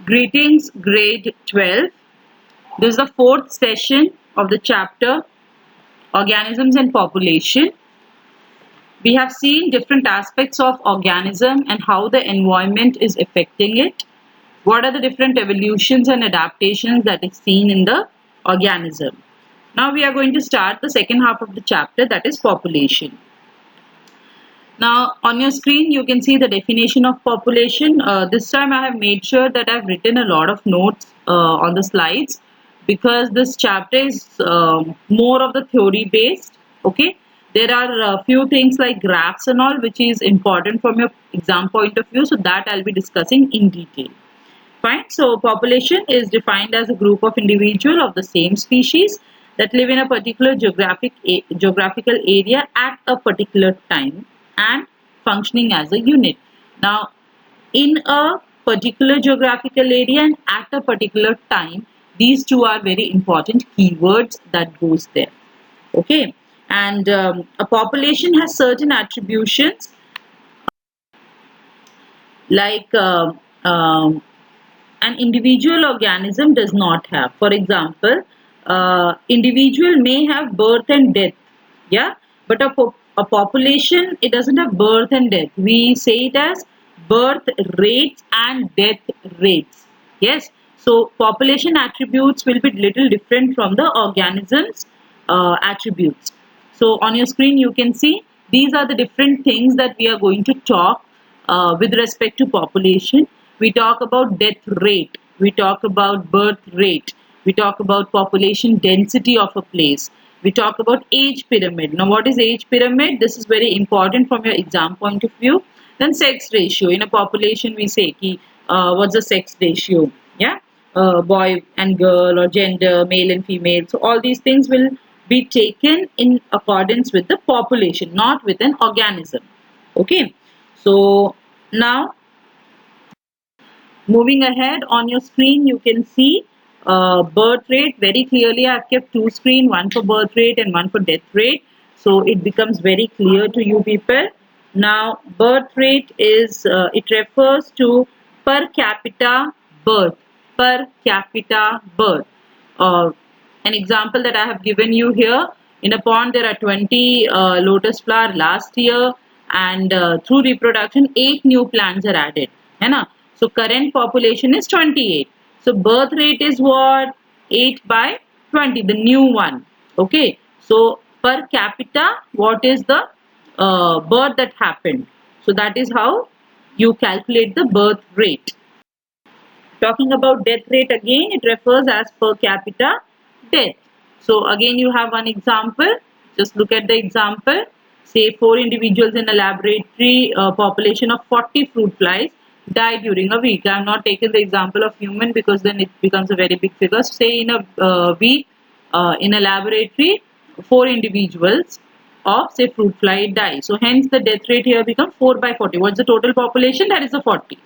Greetings, grade 12. This is the fourth session of the chapter Organisms and Population. We have seen different aspects of organism and how the environment is affecting it. What are the different evolutions and adaptations that is seen in the organism? Now we are going to start the second half of the chapter, that is population. Now on your screen you can see the definition of population. This time I have made sure that I have written a lot of notes on the slides because this chapter is more of the theory based. Okay, there are a few things like graphs and all which is important from your exam point of view, so that I'll be discussing in detail. Fine. So population is defined as a group of individuals of the same species that live in a particular geographical area at a particular time and functioning as a unit. Now, in a particular geographical area and at a particular time, these two are very important keywords that goes there. Okay. And a population has certain attributions like an individual organism does not have. For example, individual may have birth and death, yeah, but a population, it doesn't have birth and death. We say it as birth rates and death rates. Yes, so population attributes will be little different from the organism's attributes. So on your screen you can see these are the different things that we are going to talk with respect to population. We talk about death rate, we talk about birth rate, we talk about population density of a place, we talk about age pyramid. Now what is age pyramid? This is very important from your exam point of view. Then sex ratio. In a population we say ki, what's the sex ratio, yeah, boy and girl or gender, male and female. So all these things will be taken in accordance with the population, not with an organism. Okay, so now moving ahead, on your screen you can see birth rate very clearly. I have kept two screen, one for birth rate and one for death rate, so it becomes very clear to you people. Now birth rate is it refers to per capita birth, per capita birth. An example that I have given you here, in a pond there are 20 lotus flower last year, and through reproduction 8 new plants are added, है ना? So current population is 28. So birth rate is what? 8 by 20, the new one. Okay, so per capita, what is the birth that happened? So that is how you calculate the birth rate. Talking about death rate again, it refers as per capita death. So again you have one example. Just look at the example. Say 4 individuals in a laboratory population of 40 fruit flies die during a week. I have not taken the example of human because then it becomes a very big figure. So say in a week in a laboratory 4 individuals of say fruit fly die. So hence the death rate here becomes 4 by 40. What's the total population? That is the 40.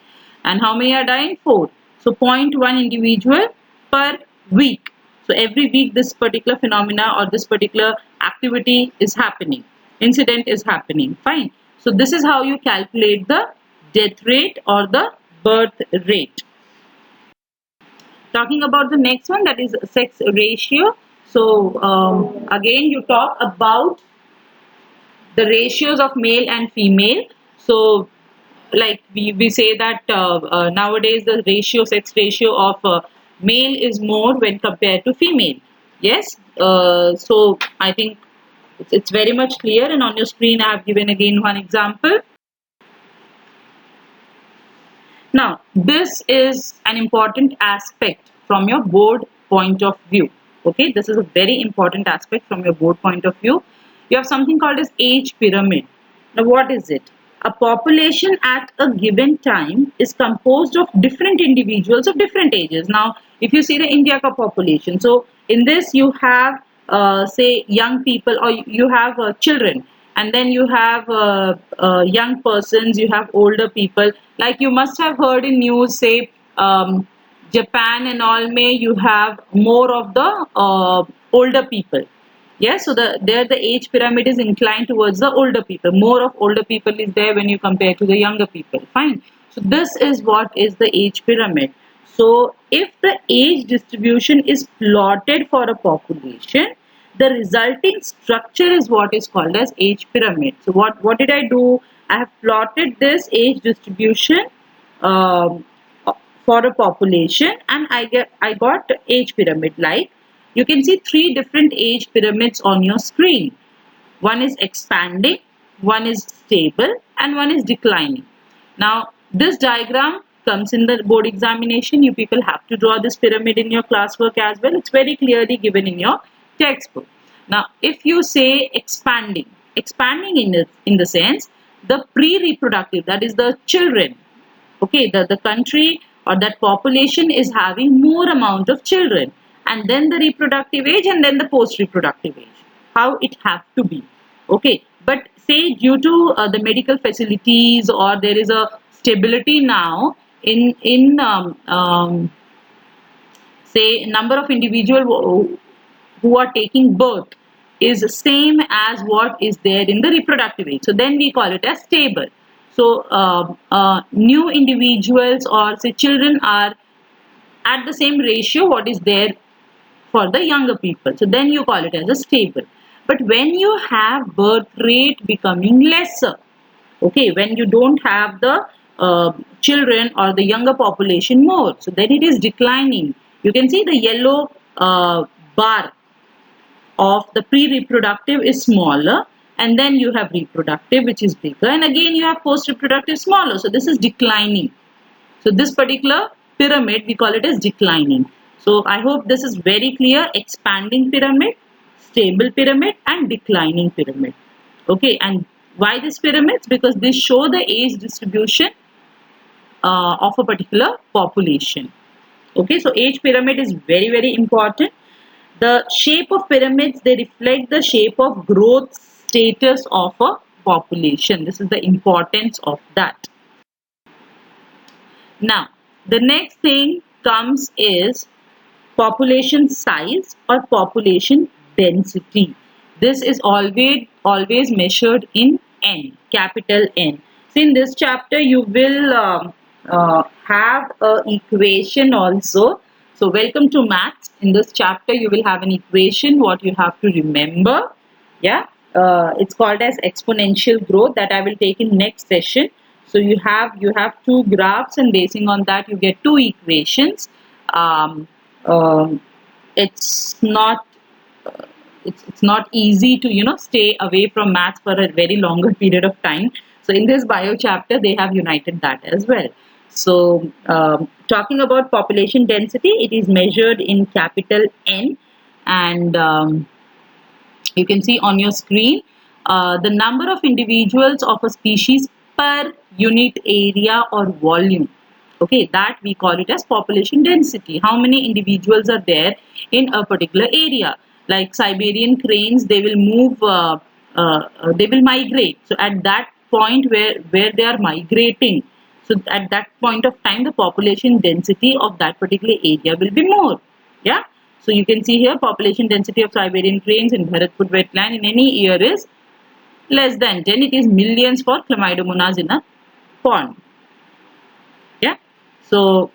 And how many are dying? 4. So 0.1 individual per week. So every week this particular phenomena or this particular activity is happening. Incident is happening. Fine. So this is how you calculate the death rate or the birth rate. Talking about the next one, that is sex ratio. So again you talk about the ratios of male and female. So like we say that nowadays the sex ratio of male is more when compared to female. Yes, so I think it's very much clear, and on your screen I have given again one example. Now this is an important aspect from your board point of view. Okay, this is a very important aspect from your board point of view. You have something called as age pyramid. Now what is it? A population at a given time is composed of different individuals of different ages. Now if you see the India ka population, so in this you have say young people, or you have children, and then you have young persons, you have older people. Like you must have heard in news, say Japan and all, may you have more of the older people. Yes, so there the age pyramid is inclined towards the older people. More of older people is there when you compare to the younger people. Fine. So this is what is the age pyramid. So if the age distribution is plotted for a population, the resulting structure is what is called as age pyramid. So what did I do? I have plotted this age distribution um, for a population, and I got age pyramid. Like you can see three different age pyramids on your screen. One is expanding, one is stable, and one is declining. Now, this diagram comes in the board examination. You people have to draw this pyramid in your classwork as well. It's very clearly given in your textbook. Now, if you say expanding in the sense the pre-reproductive, that is the children, okay, the country or that population is having more amount of children, and then the reproductive age, and then the post reproductive age, how it have to be, okay. But say due to the medical facilities, or there is a stability now in say number of individual who are taking birth is same as what is there in the reproductive age, so then we call it as stable. So new individuals or say children are at the same ratio what is there for the younger people, so then you call it as a stable. But when you have birth rate becoming lesser, okay, when you don't have the children or the younger population more, so then it is declining. You can see the yellow bar of the pre-reproductive is smaller, and then you have reproductive which is bigger, and again you have post-reproductive smaller, so this is declining. So this particular pyramid we call it as declining. So I hope this is very clear: expanding pyramid, stable pyramid, and declining pyramid. Okay, and why these pyramids? Because they show the age distribution of a particular population. Okay, so age pyramid is very important. The shape of pyramids, they reflect the shape of growth status of a population. This is the importance of that. Now, the next thing comes is population size or population density. This is always measured in N, capital N. So in this chapter you will have a equation also. So welcome to maths. In this chapter you will have an equation what you have to remember. Yeah, it's called as exponential growth, that I will take in next session. So you have two graphs, and basing on that you get two equations. Um, um, it's not it's not easy to stay away from maths for a very longer period of time. So in this bio chapter they have united that as well. So talking about population density, it is measured in capital N, and you can see on your screen the number of individuals of a species per unit area or volume. Okay, that we call it as population density. How many individuals are there in a particular area? Like Siberian cranes, they will move, they will migrate. So at that point where they are migrating, so at that point of time, the population density of that particular area will be more. Yeah. So you can see here population density of Siberian cranes in Bharatpur wetland in any year is less than 10. It is millions for Chlamydomonas in a pond. Yeah. So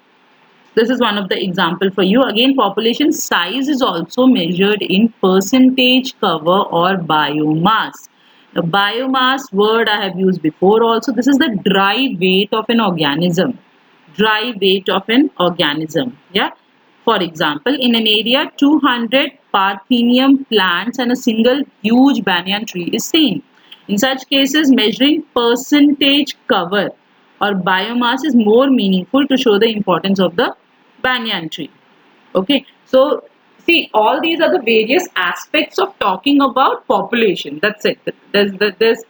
this is one of the example for you. Again, population size is also measured in percentage cover or biomass. The biomass word I have used before also. This is the dry weight of an organism. Dry weight of an organism. Yeah. For example, in an area, 200 Parthenium plants and a single huge banyan tree is seen. In such cases, measuring percentage cover or biomass is more meaningful to show the importance of the banyan tree. Okay, so see, all these are the various aspects of talking about population. That's it. There's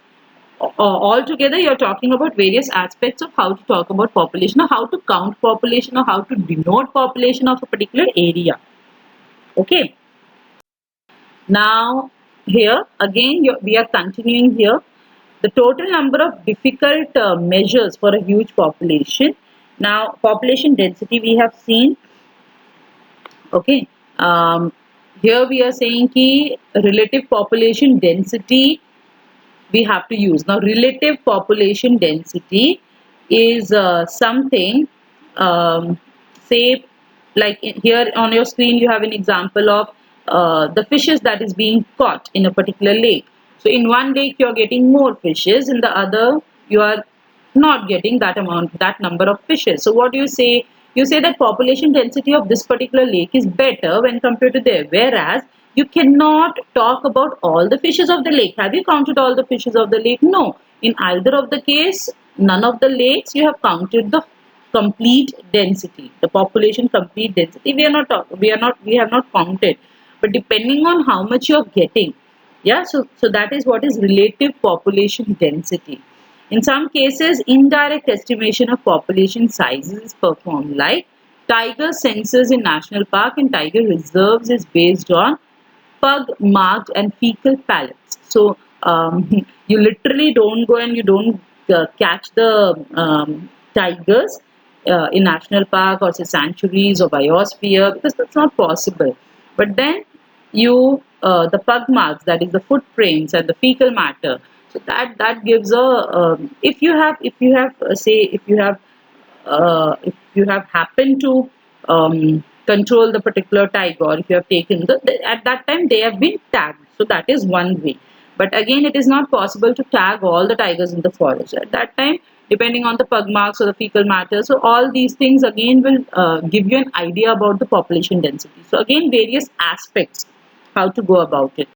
altogether you're talking about various aspects of how to talk about population, or how to count population, or how to denote population of a particular area. Okay. Now here again we are continuing here. The total number of difficult measures for a huge population. Now population density we have seen. Okay. Here we are saying ki relative population density we have to use. Now relative population density is something say, like here on your screen you have an example of the fishes that is being caught in a particular lake. So in one lake you are getting more fishes, in the other you are not getting that amount, that number of fishes. So what do you say? You say that population density of this particular lake is better when compared to there, whereas you cannot talk about all the fishes of the lake. Have you counted all the fishes of the lake? No. In either of the case, none of the lakes you have counted the complete density, the population complete density. We have not counted. But depending on how much you are getting, yeah, so that is what is relative population density. In some cases, indirect estimation of population sizes is performed, like tiger census in national park and tiger reserves is based on pug marked and fecal pallets. So you literally don't go and you don't catch the tigers in national park or say sanctuaries or biosphere, because that's not possible. But then you the pug marks, that is the footprints and the fecal matter. So that gives a if you have happened to control the particular tiger, or if you have taken at that time they have been tagged, so that is one way. But again, it is not possible to tag all the tigers in the forest at that time, depending on the pug marks or the fecal matter. So all these things again will give you an idea about the population density. So again, various aspects how to go about it.